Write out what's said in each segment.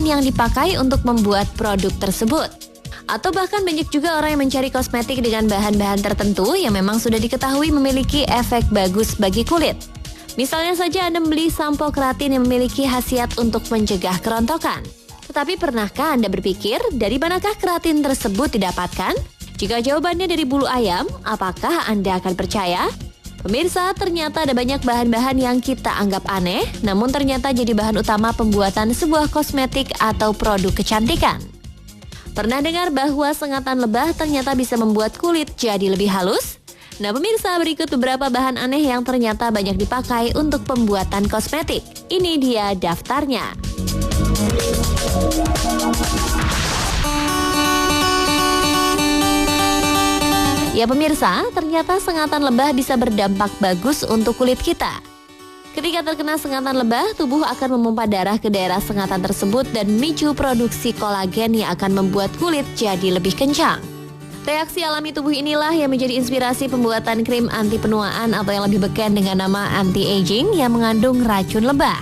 yang dipakai untuk membuat produk tersebut. Atau bahkan banyak juga orang yang mencari kosmetik dengan bahan-bahan tertentu yang memang sudah diketahui memiliki efek bagus bagi kulit. Misalnya saja Anda membeli sampo keratin yang memiliki khasiat untuk mencegah kerontokan. Tetapi pernahkah Anda berpikir dari manakah keratin tersebut didapatkan? Jika jawabannya dari bulu ayam, apakah Anda akan percaya? Pemirsa, ternyata ada banyak bahan-bahan yang kita anggap aneh, namun ternyata jadi bahan utama pembuatan sebuah kosmetik atau produk kecantikan. Pernah dengar bahwa sengatan lebah ternyata bisa membuat kulit jadi lebih halus? Nah pemirsa, berikut beberapa bahan aneh yang ternyata banyak dipakai untuk pembuatan kosmetik. Ini dia daftarnya. Ya pemirsa, ternyata sengatan lebah bisa berdampak bagus untuk kulit kita. Ketika terkena sengatan lebah, tubuh akan memompa darah ke daerah sengatan tersebut dan memicu produksi kolagen yang akan membuat kulit jadi lebih kencang. Reaksi alami tubuh inilah yang menjadi inspirasi pembuatan krim anti penuaan atau yang lebih beken dengan nama anti-aging yang mengandung racun lebah.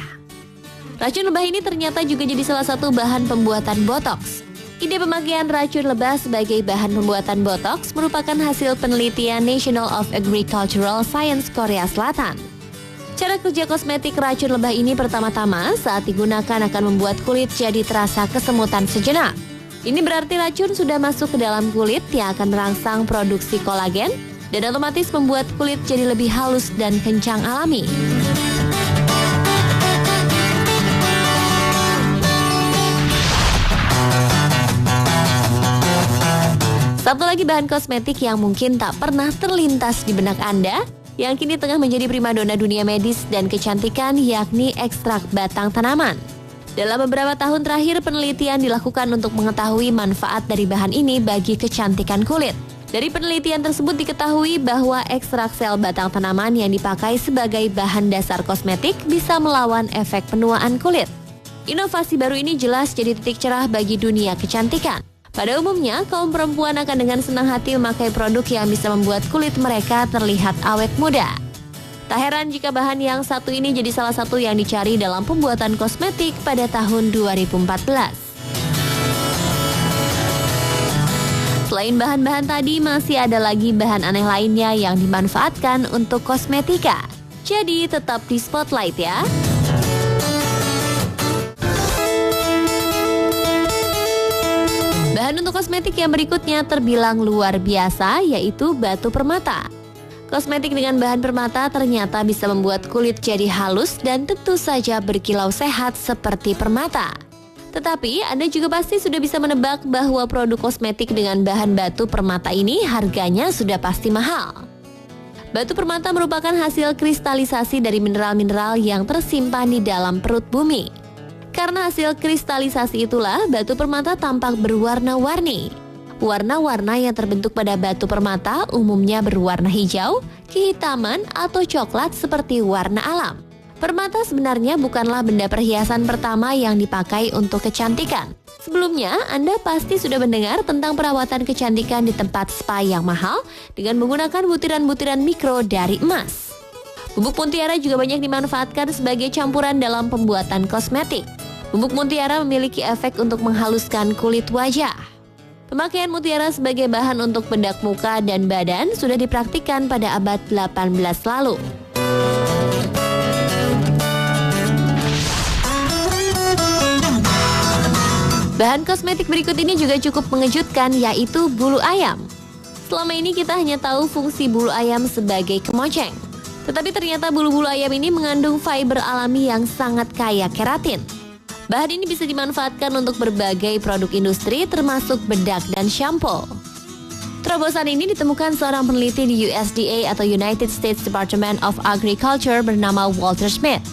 Racun lebah ini ternyata juga jadi salah satu bahan pembuatan botox. Ide pemakaian racun lebah sebagai bahan pembuatan botox merupakan hasil penelitian National of Agricultural Science Korea Selatan. Cara kerja kosmetik racun lebah ini pertama-tama saat digunakan akan membuat kulit jadi terasa kesemutan sejenak. Ini berarti racun sudah masuk ke dalam kulit yang akan merangsang produksi kolagen dan otomatis membuat kulit jadi lebih halus dan kencang alami. Satu lagi bahan kosmetik yang mungkin tak pernah terlintas di benak Anda, yang kini tengah menjadi primadona dunia medis dan kecantikan, yakni ekstrak batang tanaman. Dalam beberapa tahun terakhir, penelitian dilakukan untuk mengetahui manfaat dari bahan ini bagi kecantikan kulit. Dari penelitian tersebut diketahui bahwa ekstrak sel batang tanaman yang dipakai sebagai bahan dasar kosmetik bisa melawan efek penuaan kulit. Inovasi baru ini jelas jadi titik cerah bagi dunia kecantikan. Pada umumnya, kaum perempuan akan dengan senang hati memakai produk yang bisa membuat kulit mereka terlihat awet muda. Tak heran jika bahan yang satu ini jadi salah satu yang dicari dalam pembuatan kosmetik pada tahun 2014. Selain bahan-bahan tadi, masih ada lagi bahan aneh lainnya yang dimanfaatkan untuk kosmetika. Jadi tetap di spotlight ya. Bahan untuk kosmetik yang berikutnya terbilang luar biasa, yaitu batu permata. Kosmetik dengan bahan permata ternyata bisa membuat kulit jadi halus dan tentu saja berkilau sehat seperti permata. Tetapi Anda juga pasti sudah bisa menebak bahwa produk kosmetik dengan bahan batu permata ini harganya sudah pasti mahal. Batu permata merupakan hasil kristalisasi dari mineral-mineral yang tersimpan di dalam perut bumi. Karena hasil kristalisasi itulah batu permata tampak berwarna-warni. Warna-warna yang terbentuk pada batu permata umumnya berwarna hijau, kehitaman, atau coklat seperti warna alam. Permata sebenarnya bukanlah benda perhiasan pertama yang dipakai untuk kecantikan. Sebelumnya, Anda pasti sudah mendengar tentang perawatan kecantikan di tempat spa yang mahal dengan menggunakan butiran-butiran mikro dari emas. Bubuk mutiara juga banyak dimanfaatkan sebagai campuran dalam pembuatan kosmetik. Bubuk mutiara memiliki efek untuk menghaluskan kulit wajah. Pemakaian mutiara sebagai bahan untuk bedak muka dan badan sudah dipraktikkan pada abad 18 lalu. Bahan kosmetik berikut ini juga cukup mengejutkan, yaitu bulu ayam. Selama ini kita hanya tahu fungsi bulu ayam sebagai kemoceng. Tetapi ternyata bulu-bulu ayam ini mengandung fiber alami yang sangat kaya keratin. Bahan ini bisa dimanfaatkan untuk berbagai produk industri termasuk bedak dan shampoo. Terobosan ini ditemukan seorang peneliti di USDA atau United States Department of Agriculture bernama Walter Smith.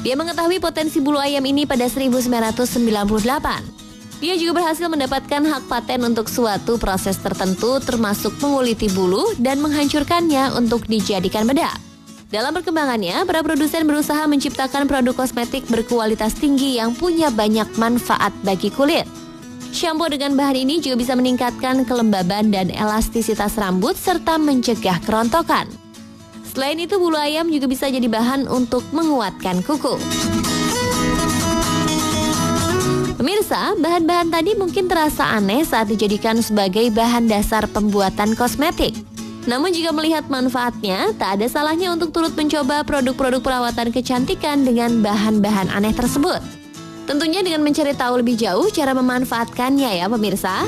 Dia mengetahui potensi bulu ayam ini pada 1998. Dia juga berhasil mendapatkan hak paten untuk suatu proses tertentu termasuk menguliti bulu dan menghancurkannya untuk dijadikan bedak. Dalam perkembangannya, para produsen berusaha menciptakan produk kosmetik berkualitas tinggi yang punya banyak manfaat bagi kulit. Shampoo dengan bahan ini juga bisa meningkatkan kelembaban dan elastisitas rambut serta mencegah kerontokan. Selain itu, bulu ayam juga bisa jadi bahan untuk menguatkan kuku. Pemirsa, bahan-bahan tadi mungkin terasa aneh saat dijadikan sebagai bahan dasar pembuatan kosmetik. Namun jika melihat manfaatnya, tak ada salahnya untuk turut mencoba produk-produk perawatan kecantikan dengan bahan-bahan aneh tersebut. Tentunya dengan mencari tahu lebih jauh cara memanfaatkannya ya pemirsa.